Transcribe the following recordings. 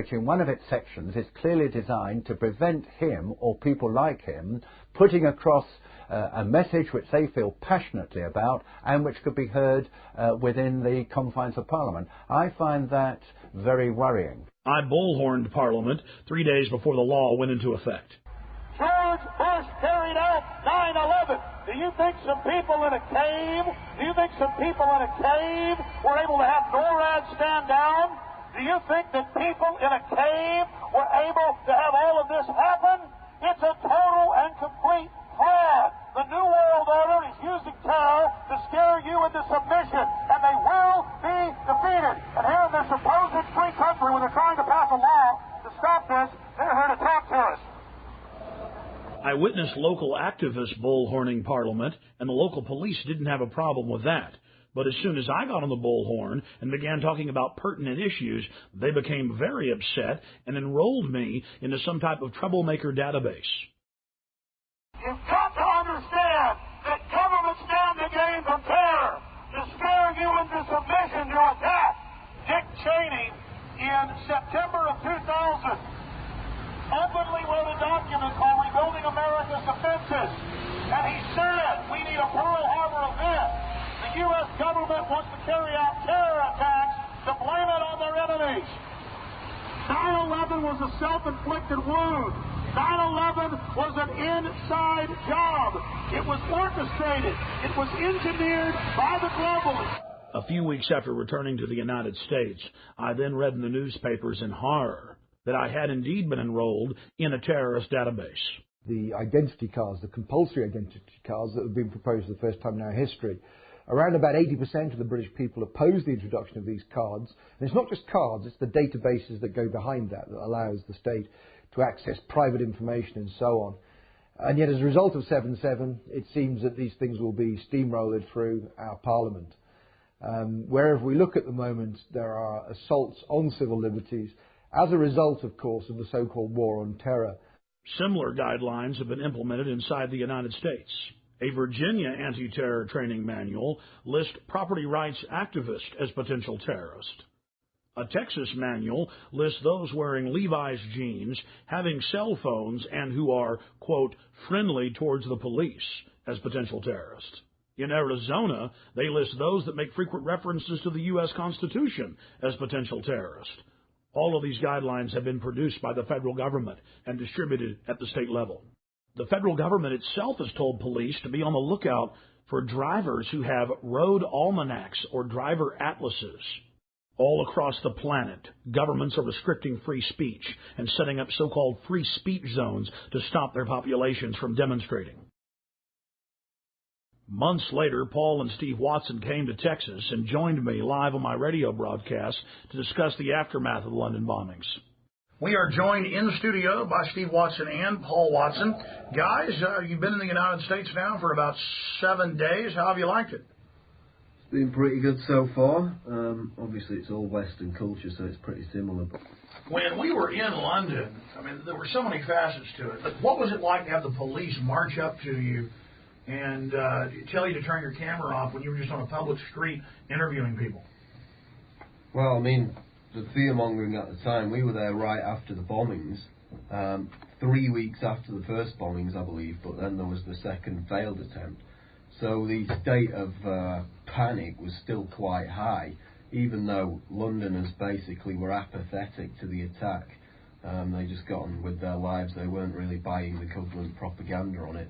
which in one of its sections is clearly designed to prevent him or people like him putting across a message which they feel passionately about and which could be heard within the confines of Parliament. I find that very worrying. I bullhorned Parliament 3 days before the law went into effect. George Bush carried out 9/11. Do you think some people in a cave were able to have NORAD stand down? Do you think that people in a cave were able to have all of this happen? It's a total and complete fraud. The New World Order is using terror to scare you into submission, and they will be defeated. And here in this supposed free country, when they're trying to pass a law to stop this, they're here to talk to us. I witnessed local activists bullhorning Parliament, and the local police didn't have a problem with that. But as soon as I got on the bullhorn and began talking about pertinent issues, they became very upset and enrolled me into some type of troublemaker database. You've got to understand that governments stand to gain from terror, to scare you into submission to attack. Dick Cheney, in September of 2000, openly wrote a document called Rebuilding America's Defenses, and he said we need a Pearl Harbor event. The U.S. government wants to carry out terror attacks to blame it on their enemies. 9/11 was a self-inflicted wound. 9/11 was an inside job. It was orchestrated. It was engineered by the globalists. A few weeks after returning to the United States, I then read in the newspapers in horror that I had indeed been enrolled in a terrorist database. The identity cards, the compulsory identity cards that have been proposed for the first time in our history, around about 80% of the British people oppose the introduction of these cards. And it's not just cards, it's the databases that go behind that allows the state to access private information and so on. And yet as a result of 7/7, it seems that these things will be steamrolled through our Parliament. Wherever we look at the moment, there are assaults on civil liberties as a result, of course, of the so-called war on terror. Similar guidelines have been implemented inside the United States. A Virginia anti-terror training manual lists property rights activists as potential terrorists. A Texas manual lists those wearing Levi's jeans, having cell phones, and who are, quote, friendly towards the police as potential terrorists. In Arizona, they list those that make frequent references to the U.S. Constitution as potential terrorists. All of these guidelines have been produced by the federal government and distributed at the state level. The federal government itself has told police to be on the lookout for drivers who have road almanacs or driver atlases. All across the planet, governments are restricting free speech and setting up so-called free speech zones to stop their populations from demonstrating. Months later, Paul and Steve Watson came to Texas and joined me live on my radio broadcast to discuss the aftermath of the London bombings. We are joined in studio by Steve Watson and Paul Watson. Guys, you've been in the United States now for about 7 days. How have you liked it? It's been pretty good so far. Obviously, it's all Western culture, so it's pretty similar. When we were in London, I mean, there were so many facets to it. But what was it like to have the police march up to you and tell you to turn your camera off when you were just on a public street interviewing people? Well, I mean, the fear-mongering at the time, we were there right after the bombings, 3 weeks after the first bombings, I believe, but then there was the second failed attempt. So the state of panic was still quite high, even though Londoners basically were apathetic to the attack. They just got on with their lives. They weren't really buying the government propaganda on it.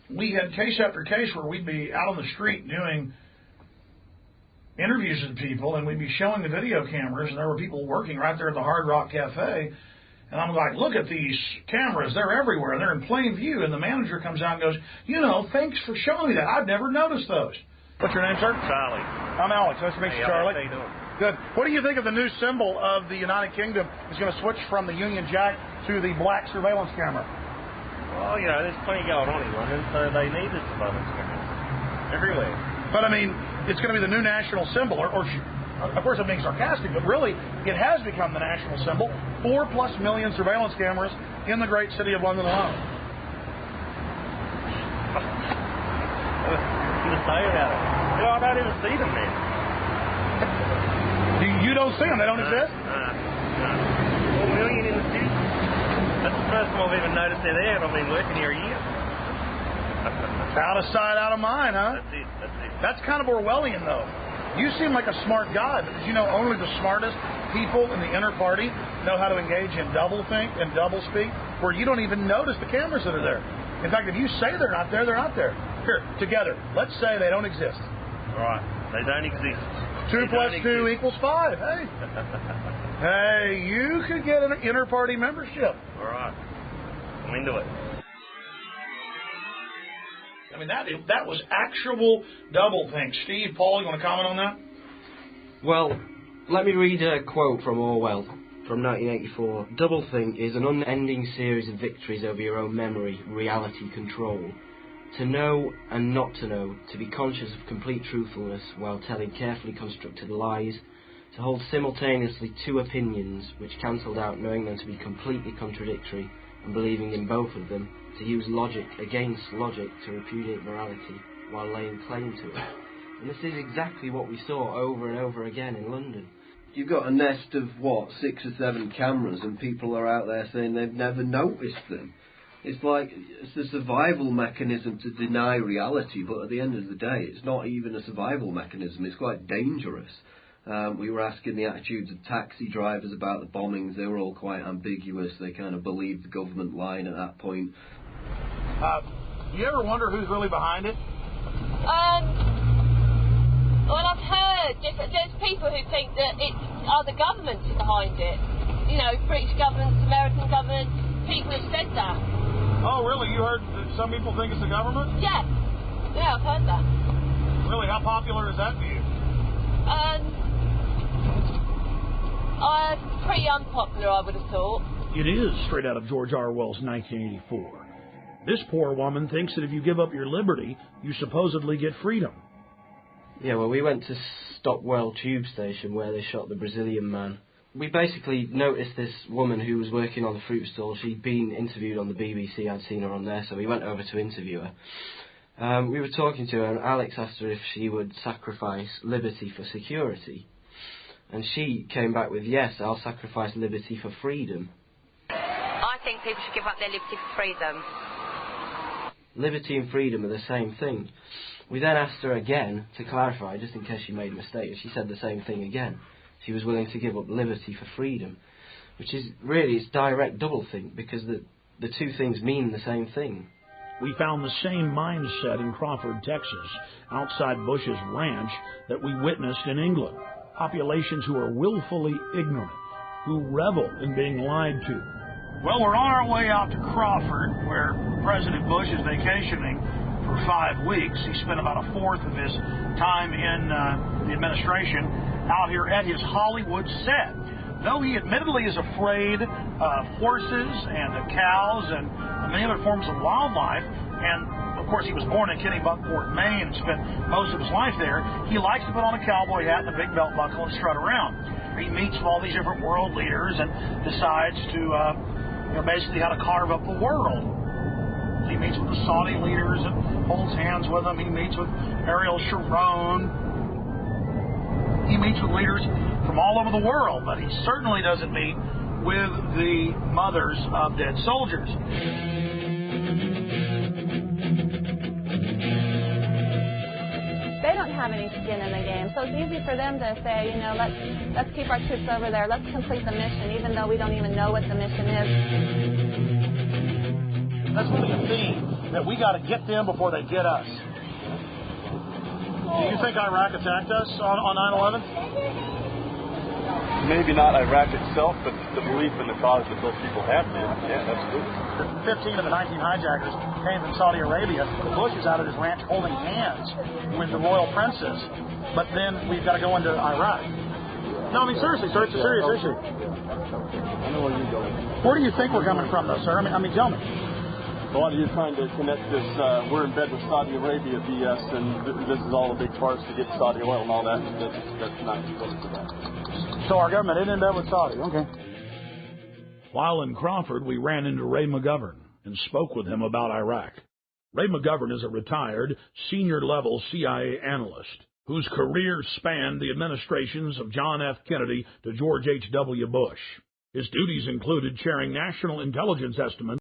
We had case after case where we'd be out on the street doing interviews with people, and we'd be showing the video cameras, and there were people working right there at the Hard Rock Cafe, and I'm like, look at these cameras, they're everywhere, they're in plain view, and the manager comes out and goes, you know, thanks for showing me that, I've never noticed those. What's your name, sir? Charlie. I'm Alex, nice to meet you, Charlie. How you doing? Good. What do you think of the new symbol of the United Kingdom is going to switch from the Union Jack to the black surveillance camera? Well, you know, there's plenty going on in London, so they need this surveillance cameras everywhere. But, I mean, it's going to be the new national symbol, or of course I'm being sarcastic, but really it has become the national symbol. 4+ million surveillance cameras in the great city of London alone. What to say about it? You know, I don't even see them there. You don't see them? They don't exist? No. I've even noticed they're there, and I've been working here a year. Out of sight, out of mind, huh? That's it, that's it. That's kind of Orwellian, though. You seem like a smart guy, but did you know only the smartest people in the inner party know how to engage in doublethink and doublespeak, where you don't even notice the cameras that are there? In fact, if you say they're not there, they're not there. Here, together, let's say they don't exist. Right, they don't exist. 2 plus 2 equals 5. Hey. Hey, you could get an inner party membership. All right, I'm into it. I mean, that was actual doublethink. Steve, Paul, you want to comment on that? Well, let me read a quote from Orwell from 1984. Doublethink is an unending series of victories over your own memory, reality control. To know and not to know, to be conscious of complete truthfulness while telling carefully constructed lies, to hold simultaneously two opinions which cancelled out knowing them to be completely contradictory and believing in both of them, to use logic against logic to repudiate morality while laying claim to it. And this is exactly what we saw over and over again in London. You've got a nest of, 6 or 7 cameras, and people are out there saying they've never noticed them. It's like, it's a survival mechanism to deny reality, but at the end of the day, it's not even a survival mechanism. It's quite dangerous. We were asking the attitudes of taxi drivers about the bombings. They were all quite ambiguous. They kind of believed the government line at that point. Do you ever wonder who's really behind it? Well, I've heard there's people who think that the government behind it. You know, British government, American government. People have said that. Oh, really? You heard that some people think it's the government? Yeah, I've heard that. Really? How popular is that view? Pretty unpopular, I would have thought. It is straight out of George Orwell's 1984. This poor woman thinks that if you give up your liberty, you supposedly get freedom. Yeah, well, we went to Stockwell Tube Station where they shot the Brazilian man. We basically noticed this woman who was working on the fruit stall. She'd been interviewed on the BBC. I'd seen her on there, so we went over to interview her. We were talking to her, and Alex asked her if she would sacrifice liberty for security. And she came back with, yes, I'll sacrifice liberty for freedom. I think people should give up their liberty for freedom. Liberty and freedom are the same thing. We then asked her again to clarify, just in case she made a mistake, and she said the same thing again. She was willing to give up liberty for freedom, which is really, it's direct doublethink, because the two things mean the same thing. We found the same mindset in Crawford, Texas, outside Bush's ranch, that we witnessed in England. Populations who are willfully ignorant, who revel in being lied to. Well, we're on our way out to Crawford, where President Bush is vacationing for 5 weeks. He spent about a fourth of his time in the administration out here at his Hollywood set. Though he admittedly is afraid of horses and of cows and many other forms of wildlife, and of course he was born in Kennebunkport, Maine, and spent most of his life there, he likes to put on a cowboy hat and a big belt buckle and strut around. He meets with all these different world leaders and decides to basically how to carve up the world. He meets with the Saudi leaders and holds hands with them. He meets with Ariel Sharon. He meets with leaders from all over the world, but he certainly doesn't meet with the mothers of dead soldiers. They don't have any skin in the game, so it's easy for them to say, let's keep our troops over there, let's complete the mission, even though we don't even know what the mission is. That's really a theme, that we got to get them before they get us. Do you think Iraq attacked us on 9/11? Maybe not Iraq itself, but the belief in the cause that those people have did. Yeah, absolutely. 15 of the 19 hijackers came from Saudi Arabia. The Bush is out at his ranch holding hands with the royal princes. But then we've got to go into Iraq. No, I mean, seriously, sir, it's a serious issue. I know where you're going. Where do you think we're coming from, though, sir? I mean, tell me. Well, you're trying to connect this, we're in bed with Saudi Arabia BS, and this is all a big farce to get Saudi oil and all that. That's not supposed to that. So our government isn't in bed with Saudi, okay. While in Crawford, we ran into Ray McGovern and spoke with him about Iraq. Ray McGovern is a retired, senior-level CIA analyst whose career spanned the administrations of John F. Kennedy to George H.W. Bush. His duties included sharing national intelligence estimates